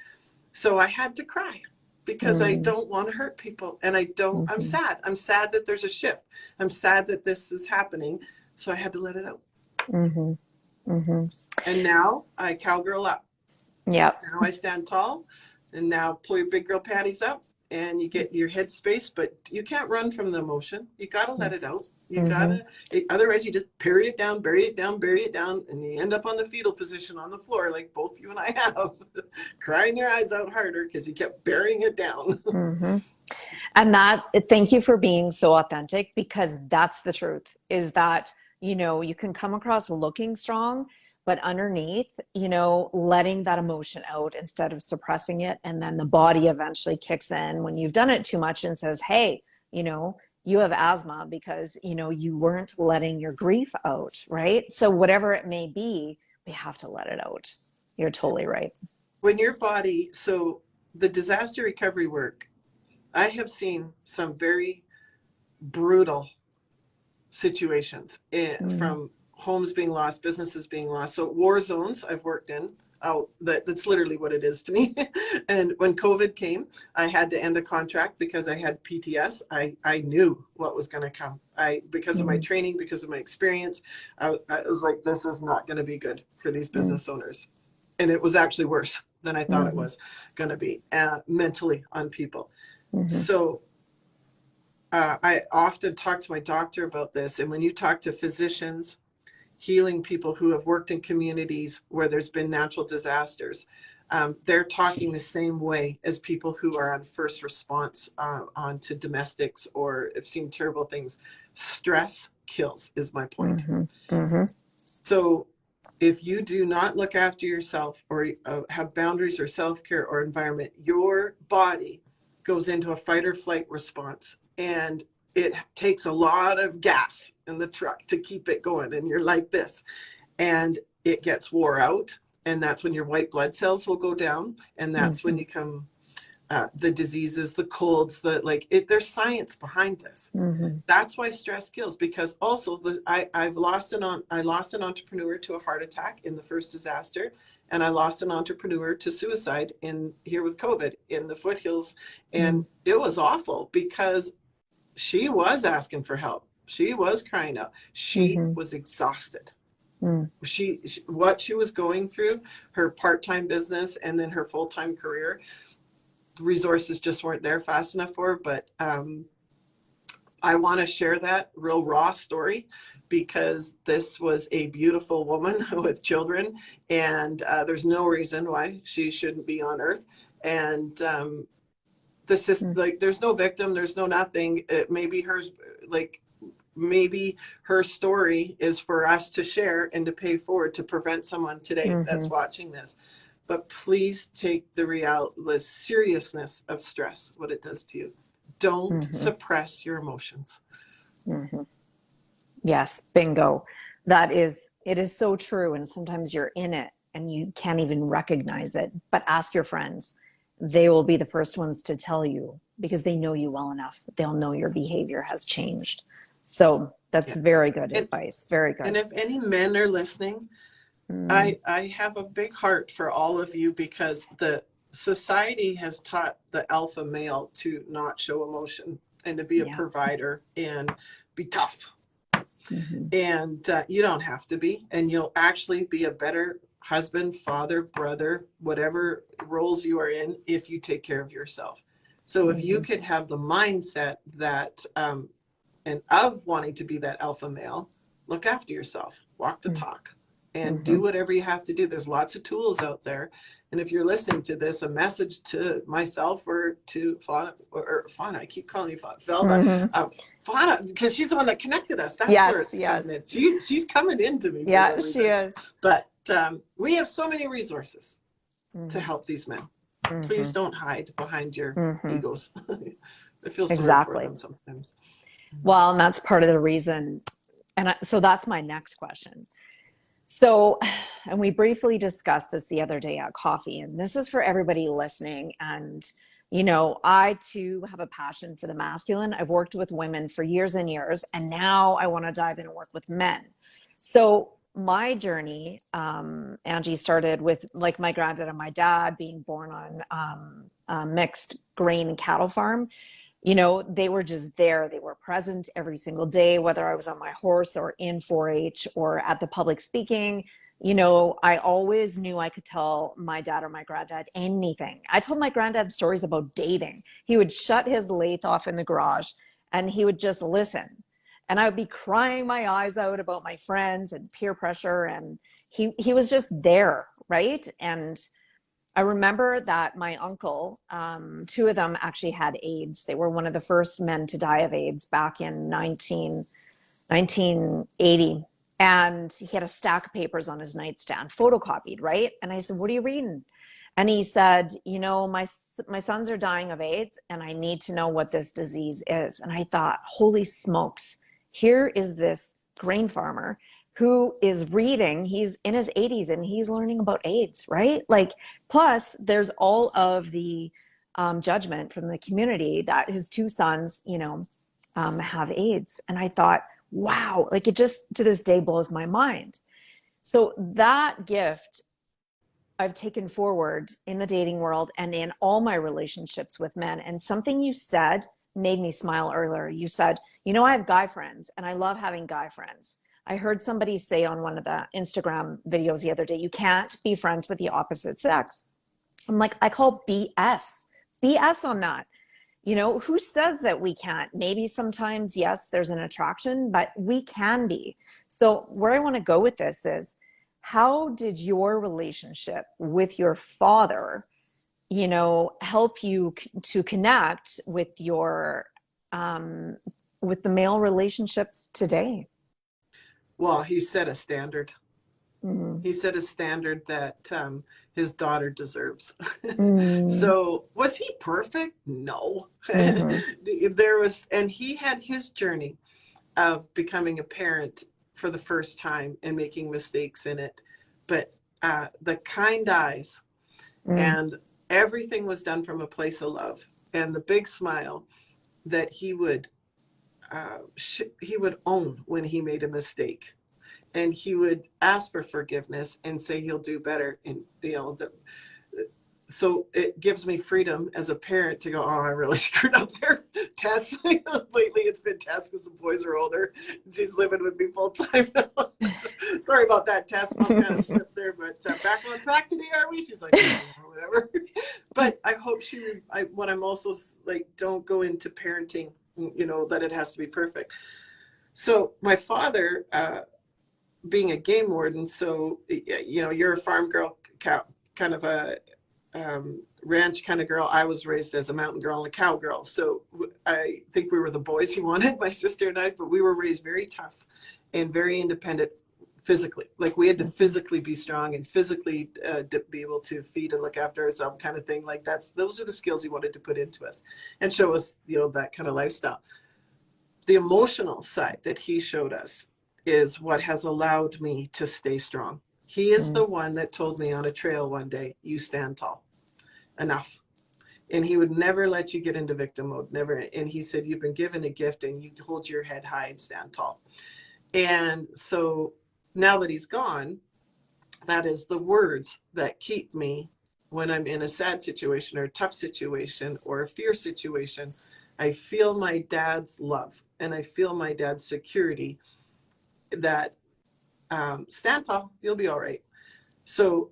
so I had to cry, because I don't want to hurt people. And I'm sad. I'm sad that there's a shift. I'm sad that this is happening. So I had to let it out. And now I cowgirl up. Yep. Now I stand tall, and now pull your big girl panties up, and you get your head space, but you can't run from the emotion. You got to let it out. You gotta, otherwise you just bury it down, and you end up on the fetal position on the floor, like both you and I have, crying your eyes out harder because you kept burying it down. And thank you for being so authentic, because that's the truth, is that, you can come across looking strong, but underneath, letting that emotion out instead of suppressing it. And then the body eventually kicks in when you've done it too much and says, hey, you have asthma because, you weren't letting your grief out, right? So whatever it may be, we have to let it out. You're totally right. When your body, so the disaster recovery work, I have seen some very brutal situations from homes being lost, businesses being lost. So war zones I've worked in, that's literally what it is to me. And when COVID came, I had to end a contract because I had PTS. I knew what was going to come. Because of my training, because of my experience, I was like, this is not going to be good for these business owners. And it was actually worse than I thought it was going to be mentally on people. So I often talk to my doctor about this. And when you talk to physicians, healing people who have worked in communities where there's been natural disasters, they're talking the same way as people who are on first response onto domestics or have seen terrible things. Stress kills, is my point. So if you do not look after yourself, or have boundaries or self-care or environment, your body goes into a fight or flight response, and it takes a lot of gas in the truck to keep it going. And you're like this, and it gets wore out. And that's when your white blood cells will go down. And that's when you come, the diseases, the colds, there's science behind this. That's why stress kills, because also I lost an entrepreneur to a heart attack in the first disaster. And I lost an entrepreneur to suicide here with COVID in the foothills. And it was awful, because she was asking for help. She was crying out. She was exhausted. What she was going through, her part-time business and then her full-time career, resources just weren't there fast enough for her. But I want to share that real raw story, because this was a beautiful woman with children, and there's no reason why she shouldn't be on earth. And there's no victim, there's no nothing. Maybe her story is for us to share and to pay forward to prevent someone today that's watching this. But please take the seriousness of stress, what it does to you. Don't suppress your emotions. Yes, bingo. It is so true. And sometimes you're in it and you can't even recognize it, but ask your friends. They will be the first ones to tell you, because they know you well enough. They'll know your behavior has changed. So that's very good advice. Very good. And if any men are listening, I have a big heart for all of you, because the society has taught the alpha male to not show emotion. and to be a Yeah. provider and be tough. Mm-hmm. And you don't have to be, and you'll actually be a better husband, father, brother, whatever roles you are in, if you take care of yourself. So if you could have the mindset that and of wanting to be that alpha male, look after yourself, walk the talk, and do whatever you have to do. There's lots of tools out there. And if you're listening to this, a message to myself or to Fauna, or Fauna, I keep calling you Fauna, Velva, Fauna, because she's the one that connected us. That's where it's coming in. She's coming into me. Yeah, she is. But we have so many resources to help these men. Please don't hide behind your egos. I feel sorry for them sometimes. Well, and that's part of the reason. And so that's my next question. So, and we briefly discussed this the other day at coffee, and this is for everybody listening. And, you know, I too have a passion for the masculine. I've worked with women for years and years, and now I want to dive in and work with men. So my journey, Angie, started with like my granddad and my dad being born on a mixed grain and cattle farm. You know, they were just there. They were present every single day, whether I was on my horse or in 4-H or at the public speaking. You know, I always knew I could tell my dad or my granddad anything. I told my granddad stories about dating. He would shut his lathe off in the garage and he would just listen. And I would be crying my eyes out about my friends and peer pressure. And he was just there, right? And I remember that my uncle, two of them actually had AIDS. They were one of the first men to die of AIDS back in 1980. And he had a stack of papers on his nightstand, photocopied, right? And I said, what are you reading? And he said, you know, my sons are dying of AIDS and I need to know what this disease is. And I thought, holy smokes, here is this grain farmer who is reading, he's in his 80s and he's learning about AIDS, right? Like, plus there's all of the judgment from the community that his two sons, you know, have AIDS. And I thought, wow, like it just to this day blows my mind. So that gift I've taken forward in the dating world and in all my relationships with men. And something you said made me smile earlier. You said, you know, I have guy friends and I love having guy friends. I heard somebody say on one of the Instagram videos the other day, you can't be friends with the opposite sex. I'm like, I call BS on that. You know, who says that we can't? Maybe sometimes, yes, there's an attraction, but we can be. So where I want to go with this is, how did your relationship with your father, you know, help you to connect with your, with the male relationships today? Well, he set a standard. Mm-hmm. He set a standard that his daughter deserves. Mm-hmm. So was he perfect? No. There was, and he had his journey of becoming a parent for the first time and making mistakes in it. But the kind eyes and everything was done from a place of love, and the big smile that he would own when he made a mistake, and he would ask for forgiveness and say he'll do better. And you know, so it gives me freedom as a parent to go, oh, I really screwed up there, Tess. Lately it's been Tess because the boys are older. She's living with me full time now. Sorry about that, Tess. Mom kind of slipped there, but back on track today, are we? She's like, oh, whatever. But I hope what I'm also like, don't go into parenting, you know, that it has to be perfect. So my father, being a game warden, so, you know, you're a farm girl, kind of a ranch kind of girl. I was raised as a mountain girl and a cow girl. So I think we were the boys he wanted, my sister and I, but we were raised very tough and very independent physically. Like we had to physically be strong and physically be able to feed and look after ourselves, kind of thing. Like those are the skills he wanted to put into us and show us, you know, that kind of lifestyle. The emotional side that he showed us is what has allowed me to stay strong. He is the one that told me on a trail one day, you stand tall, enough. And he would never let you get into victim mode, never. And he said, you've been given a gift and you hold your head high and stand tall. And so now that he's gone, that is the words that keep me when I'm in a sad situation or a tough situation or a fear situation, I feel my dad's love and I feel my dad's security that stand tall, you'll be all right. So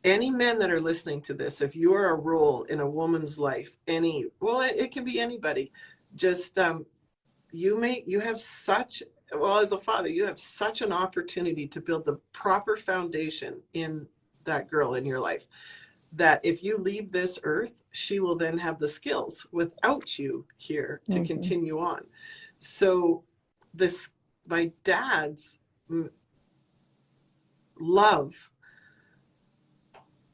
any men that are listening to this, if you are a role in a woman's life, it can be anybody, just you have such, well, as a father, you have such an opportunity to build the proper foundation in that girl in your life, that if you leave this earth, she will then have the skills without you here to continue on. So my dad's love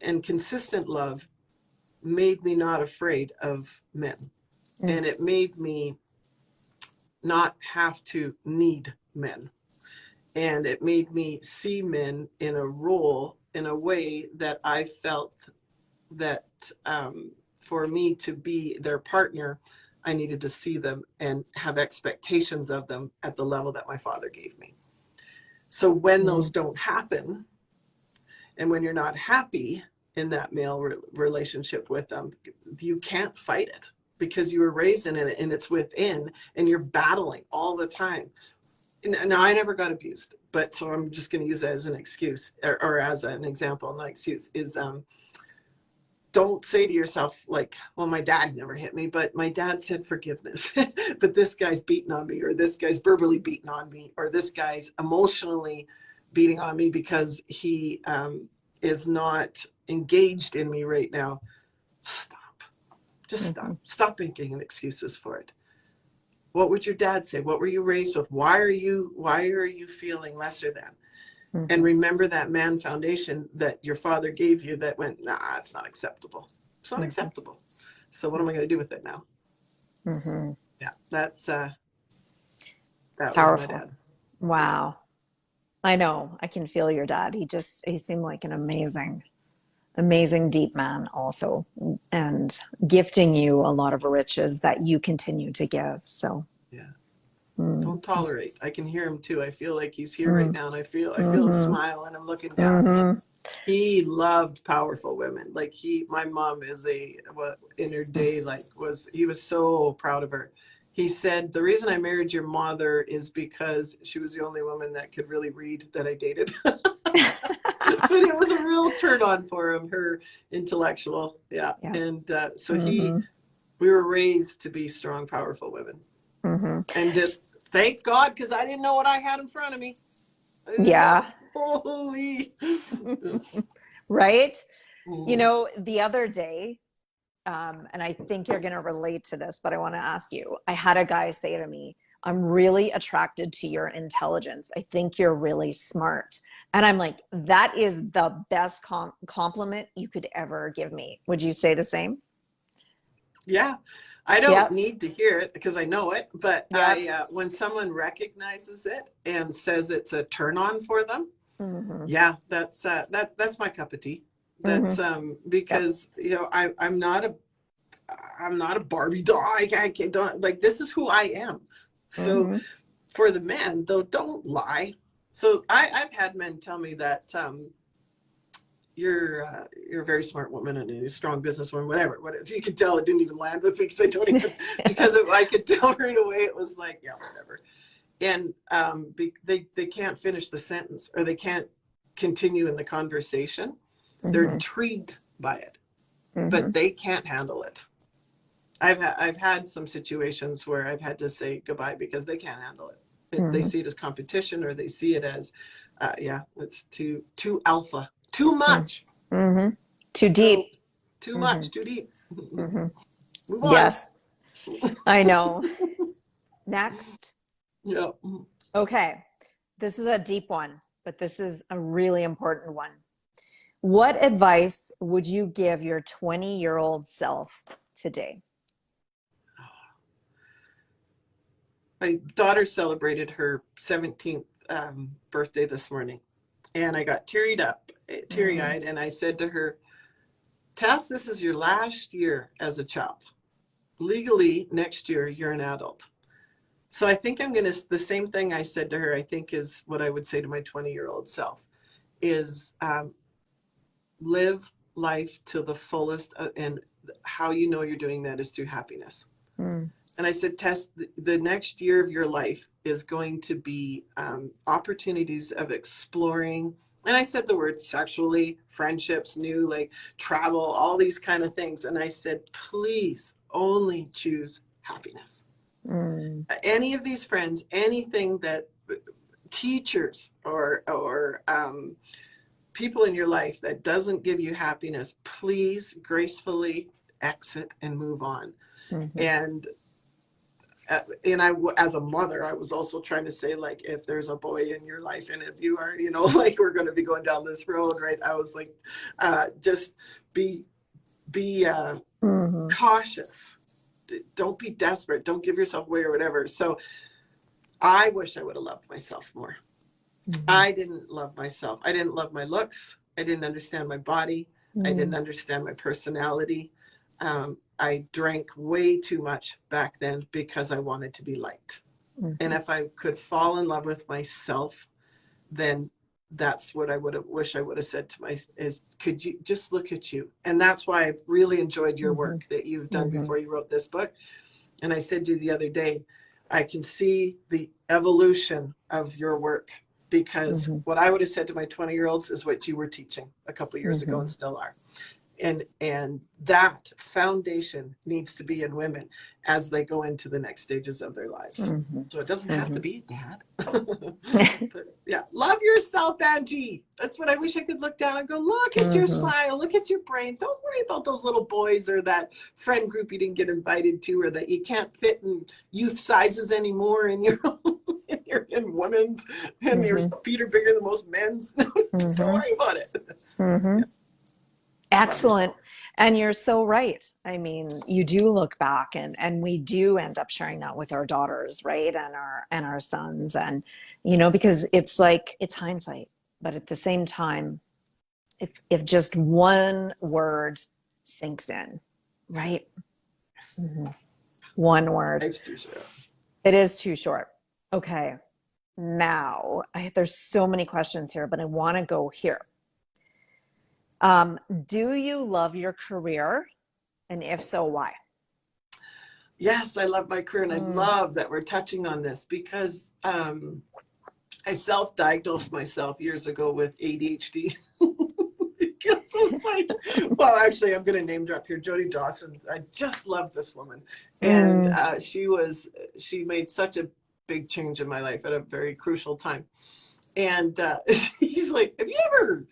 and consistent love made me not afraid of men. And it made me not have to need men. And it made me see men in a role, in a way that I felt that for me to be their partner, I needed to see them and have expectations of them at the level that my father gave me. So when those don't happen, and when you're not happy in that male relationship with them, you can't fight it because you were raised in it and it's within, and you're battling all the time. Now, I never got abused, but so I'm just going to use that as an excuse or as an example, not excuse, is don't say to yourself like, well, my dad never hit me, but my dad said forgiveness, but this guy's beating on me, or this guy's verbally beating on me, or this guy's emotionally beating on me because he is not engaged in me right now. Stop. Just stop making excuses for it. What would your dad say? What were you raised with? Why are you feeling lesser than? And remember that man foundation that your father gave you that went, nah, it's not acceptable. It's not acceptable. So what am I going to do with it now? Yeah, that Powerful. was my dad. Wow. I know. I can feel your dad. He seemed like an amazing deep man also, and gifting you a lot of riches that you continue to give. So yeah. Don't tolerate. I can hear him too. I feel like he's here right now, and I feel a smile, and I'm looking down. He loved powerful women. Like my mom is in her day, he was so proud of her. He said, the reason I married your mother is because she was the only woman that could really read that I dated. But it was a real turn on for him, her intellectual. Yeah. And so we were raised to be strong, powerful women. And just thank God, because I didn't know what I had in front of me. Yeah. Holy. Right? You know, the other day, and I think you're going to relate to this, but I want to ask you, I had a guy say to me, I'm really attracted to your intelligence. I think you're really smart. And I'm like, that is the best compliment you could ever give me. Would you say the same? Yeah. I don't need to hear it because I know it, but when someone recognizes it and says it's a turn on for them, that's my cup of tea. That's because I'm not a Barbie doll. I don't, like, this is who I am. So for the men, though, don't lie. So I've had men tell me that you're a very smart woman and a strong businesswoman, whatever. You can tell it didn't even land with me because I don't even, I could tell right away. It was like, yeah, whatever. And they can't finish the sentence, or they can't continue in the conversation. They're intrigued by it, but they can't handle it. I've had some situations where I've had to say goodbye because they can't handle it. They see it as competition, or they see it as, it's too alpha. Too much. Too deep. So, too much, too deep. Move on. Yes, I know. Next. Yeah. Okay. This is a deep one, but this is a really important one. What advice would you give your 20-year-old self today? My daughter celebrated her 17th birthday this morning, and I got teary-eyed, and I said to her, Tess, this is your last year as a child. Legally, next year, you're an adult. So I think the same thing I said to her, I think is what I would say to my 20-year-old self, is live life to the fullest, and how you know you're doing that is through happiness. Mm. And I said, Tess, the next year of your life is going to be opportunities of exploring. And I said the word sexually, friendships, new, like travel, all these kind of things. And I said, please only choose happiness. Mm. Any of these friends, anything that teachers or people in your life that doesn't give you happiness, please gracefully exit and move on. Mm-hmm. And I, as a mother, I was also trying to say, like, if there's a boy in your life, and if you are, you know, like, we're going to be going down this road, right? I was like, just be Mm-hmm. cautious. Don't be desperate. Don't give yourself away or whatever. So I wish I would have loved myself more. Mm-hmm. I didn't love myself. I didn't love my looks. I didn't understand my body. Mm-hmm. I didn't understand my personality. I drank way too much back then because I wanted to be liked. Mm-hmm. And if I could fall in love with myself, then that's what I would have wish I would have said to my is, could you just look at you? And that's why I've really enjoyed your work that you've done before you wrote this book. And I said to you the other day, I can see the evolution of your work, because what I would have said to my 20-year-olds is what you were teaching a couple of years ago and still are. And that foundation needs to be in women as they go into the next stages of their lives. So it doesn't have to be dad. But yeah, love yourself, Angie. That's what I wish I could look down and go, look at your smile, look at your brain. Don't worry about those little boys or that friend group you didn't get invited to, or that you can't fit in youth sizes anymore in your in women's, and your feet are bigger than most men's. Don't worry about it. Yeah. Excellent. And you're so right. I mean, you do look back, and we do end up sharing that with our daughters, right? And our sons. And, you know, because it's like, it's hindsight. But at the same time, if just one word sinks in, right? One word. Life's too short. It is too short. Okay. Now, there's so many questions here, but I want to go here. Do you love your career? And if so, why? Yes, I love my career. And I love that we're touching on this, because I self-diagnosed myself years ago with ADHD. Because it's like, well, actually, I'm going to name drop here, Jody Dawson. I just love this woman. And she made such a big change in my life at a very crucial time. And he's like, have you ever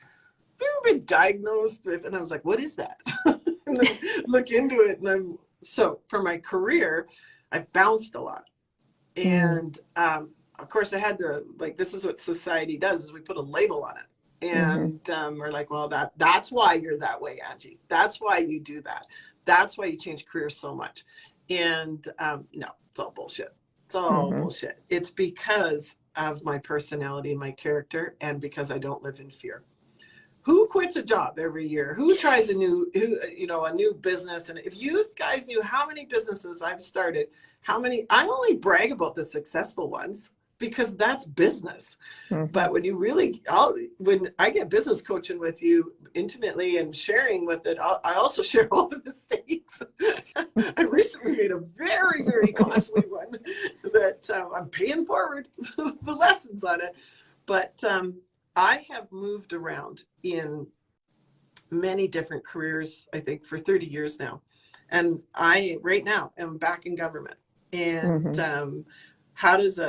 been diagnosed with? And I was like, what is that? And then look into it. And so for my career, I bounced a lot. And of course I had to, like, this is what society does, is we put a label on it. And we're like, well, that's why you're that way, Angie. That's why you do that. That's why you change careers so much. And no, it's all bullshit. It's all bullshit. It's because of my personality and my character, and because I don't live in fear. Who quits a job every year? Who tries a new business? And if you guys knew how many businesses I've started, I only brag about the successful ones, because that's business. But when you really, when I get business coaching with you intimately and sharing with it, I also share all the mistakes. I recently made a very, very costly one that I'm paying forward the lessons on it. But I have moved around in many different careers, I think, for 30 years now. And I, right now, am back in government. And how does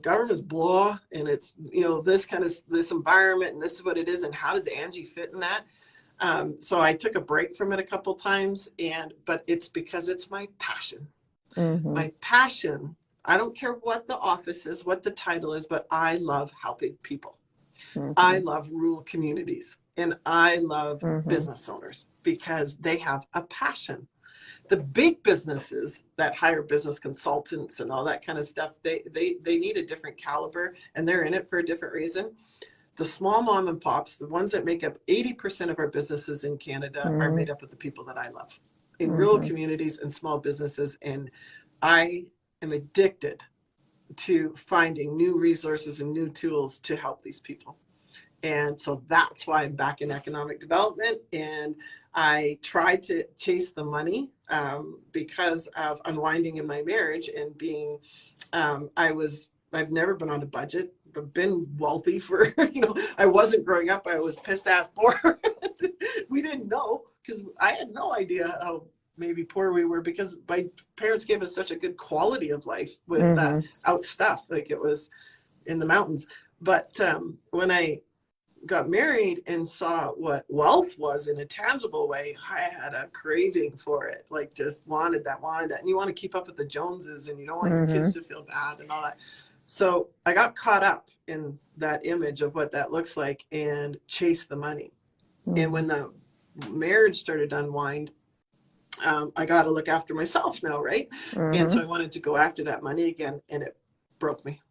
government's blah, and it's, this environment, and this is what it is, and how does Angie fit in that? So I took a break from it a couple times, but it's because it's my passion. My passion, I don't care what the office is, what the title is, but I love helping people. I love rural communities, and I love business owners, because they have a passion. The big businesses that hire business consultants and all that kind of stuff, they need a different caliber, and they're in it for a different reason. The small mom and pops, the ones that make up 80% of our businesses in Canada, are made up of the people that I love in rural communities and small businesses. And I am addicted to finding new resources and new tools to help these people. And so that's why I'm back in economic development. And I tried to chase the money because of unwinding in my marriage and being, I've never been on a budget, but been wealthy for, I wasn't growing up. I was piss ass poor. We didn't know because I had no idea how maybe poor we were because my parents gave us such a good quality of life with out stuff. Like it was in the mountains. But when I got married and saw what wealth was in a tangible way, I had a craving for it. Like just wanted that. And you want to keep up with the Joneses and you don't want your kids to feel bad and all that. So I got caught up in that image of what that looks like and chased the money. And when the marriage started to unwind, I got to look after myself now, right? And so I wanted to go after that money again, and it broke me,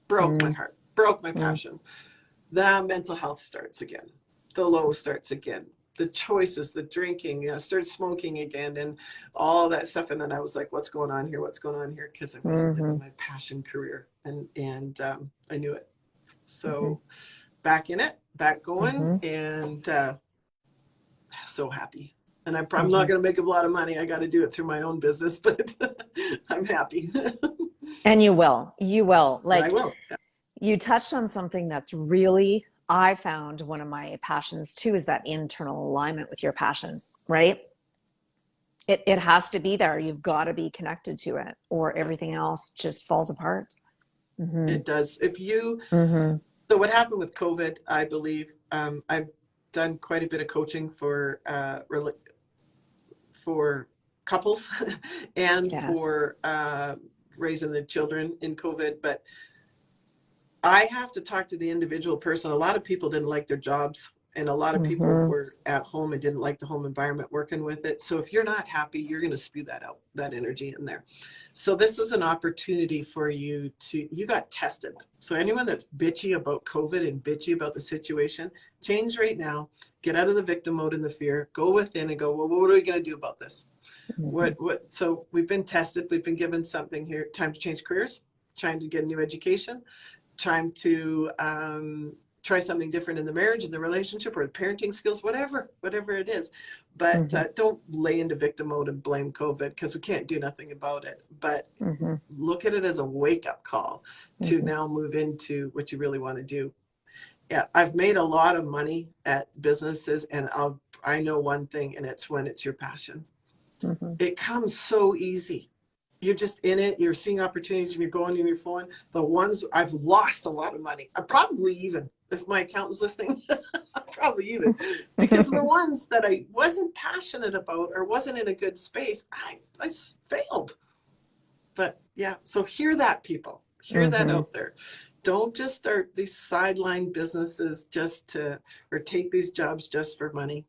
broke my heart, broke my passion. The mental health starts again. The low starts again. The choices, the drinking, I started smoking again and all that stuff. And then I was like, what's going on here? What's going on here? Because I wasn't living my passion career. And I knew it. So back in it, back going, and so happy. And I'm not going to make a lot of money. I got to do it through my own business, but I'm happy. And you will. Like, I will. You touched on something that's really, I found one of my passions too, is that internal alignment with your passion, right? It has to be there. You've got to be connected to it or everything else just falls apart. It does. So what happened with COVID, I believe, I've done quite a bit of coaching for couples and for raising the children in COVID, but I have to talk to the individual person. A lot of people didn't like their jobs and a lot of people were at home and didn't like the home environment working with it. So if you're not happy, you're going to spew that out, that energy in there. So this was an opportunity for you got tested. So anyone that's bitchy about COVID and bitchy about the situation, change right now, get out of the victim mode and the fear, go within and go, well, what are we going to do about this? So we've been tested. We've been given something here, time to change careers, trying to get a new education, time to try something different in the marriage, in the relationship, or the parenting skills, whatever it is. But don't lay into victim mode and blame COVID because we can't do nothing about it. But look at it as a wake-up call to now move into what you really want to do. Yeah, I've made a lot of money at businesses, and I know one thing, and it's when it's your passion. It comes so easy. You're just in it. You're seeing opportunities and you're going and you're flowing. The ones I've lost a lot of money. I probably even, if my accountant's listening, probably even because the ones that I wasn't passionate about or wasn't in a good space, I failed. But yeah, so hear that, people. Hear that out there. Don't just start these sideline businesses or take these jobs just for money.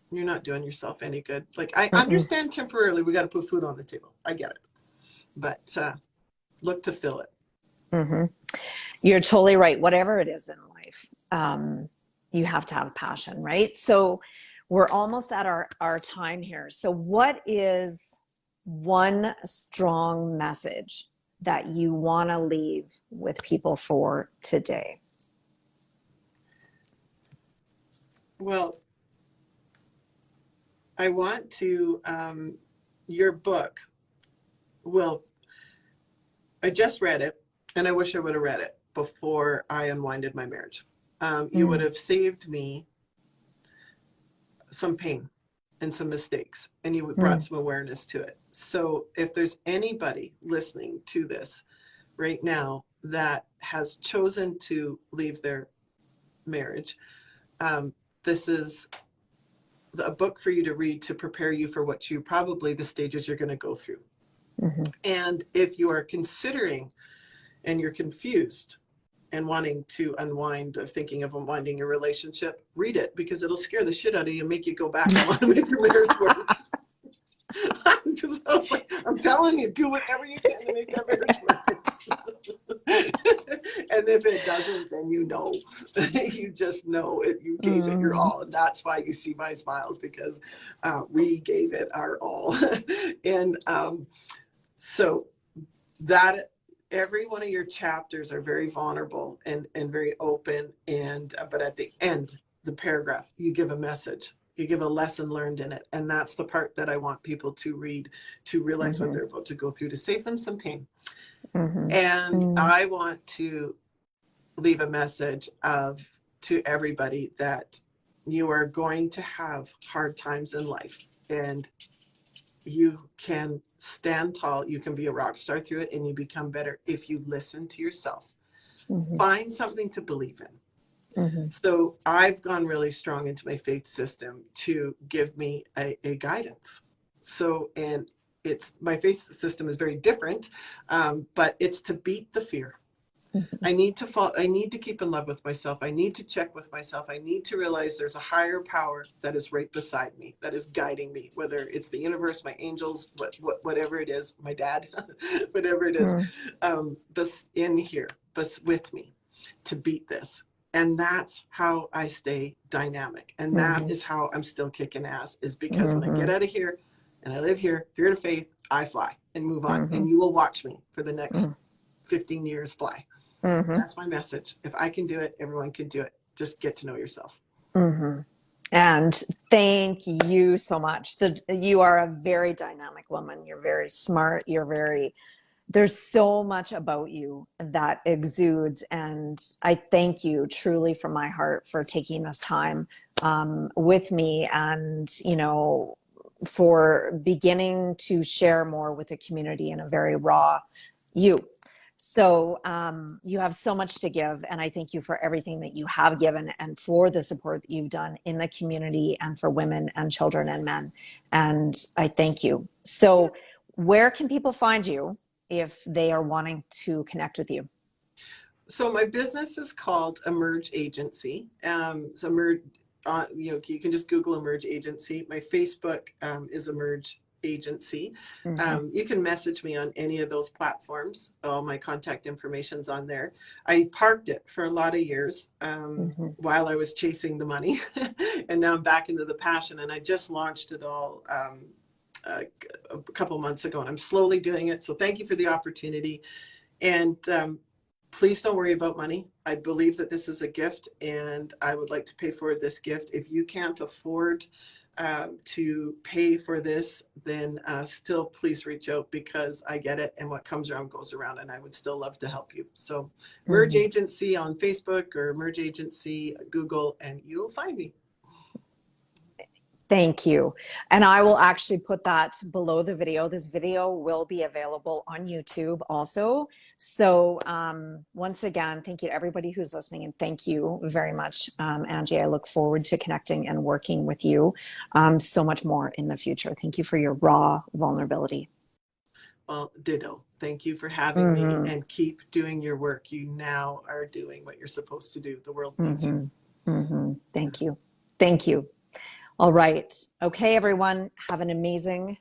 You're not doing yourself any good. Like I understand temporarily we got to put food on the table. I get it. But look to fill it. You're totally right. Whatever it is in life, you have to have passion, right? So we're almost at our time here. So what is one strong message that you want to leave with people for today? Well, I want to, your book, I just read it, and I wish I would have read it before I unwinded my marriage. You would have saved me some pain and some mistakes, and you brought some awareness to it. So if there's anybody listening to this right now that has chosen to leave their marriage, this is a book for you to read to prepare you for the stages you're going to go through. And if you are considering and you're confused and wanting to unwind or thinking of unwinding your relationship, read it because it'll scare the shit out of you and make you go back and want to make your marriage work. I'm telling you, do whatever you can to make that marriage work. And if it doesn't, then you just know it. You gave it your all, and that's why you see my smiles because we gave it our all. And so that every one of your chapters are very vulnerable and very open. And, but at the end, the paragraph, you give a message, you give a lesson learned in it. And that's the part that I want people to read, to realize what they're about to go through, to save them some pain. And I want to leave a message to everybody that you are going to have hard times in life, and you can stand tall. You can be a rock star through it, and you become better if you listen to yourself. Find something to believe in. So I've gone really strong into my faith system to give me a guidance. So, and my faith system is very different, but it's to beat the fear. I need to keep in love with myself. I need to check with myself. I need to realize there's a higher power that is right beside me, that is guiding me, whether it's the universe, my angels, whatever it is, my dad, whatever it is, this in here, this with me to beat this. And that's how I stay dynamic. And that is how I'm still kicking ass, is because when I get out of here and I live here, fear to faith, I fly and move on. And you will watch me for the next 15 years fly. That's my message. If I can do it, everyone can do it. Just get to know yourself. And thank you so much. You are a very dynamic woman. You're very smart. There's so much about you that exudes. And I thank you truly from my heart for taking this time with me, and, for beginning to share more with the community in a very raw you. So you have so much to give, and I thank you for everything that you have given, and for the support that you've done in the community, and for women and children and men. And I thank you. So where can people find you if they are wanting to connect with you? So my business is called EmergeAgency. You can just Google EmergeAgency. My Facebook is EmergeAgency. You can message me on any of those platforms. All my contact information's on there. I parked it for a lot of years while I was chasing the money, and now I'm back into the passion. And I just launched it all a couple months ago, and I'm slowly doing it. So thank you for the opportunity. And please don't worry about money. I believe that this is a gift, and I would like to pay for this gift. If you can't afford to pay for this, then still please reach out, because I get it, and what comes around goes around, and I would still love to help you. So EmergeAgency on Facebook, or EmergeAgency Google, and you'll find me. Thank you. And I will actually put that below the video. This video will be available on YouTube also. So once again, thank you to everybody who's listening, and thank you very much, Angie. I look forward to connecting and working with you so much more in the future. Thank you for your raw vulnerability. Well, ditto. Thank you for having me, and keep doing your work. You now are doing what you're supposed to do. The world needs you. Thank you. Thank you. All right. Okay, everyone, have an amazing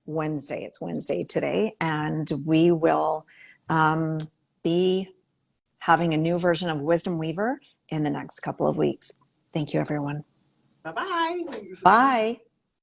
Wednesday. It's Wednesday today, and we will be having a new version of Wisdom Weaver in the next couple of weeks. Thank you, everyone. Bye-bye. Bye.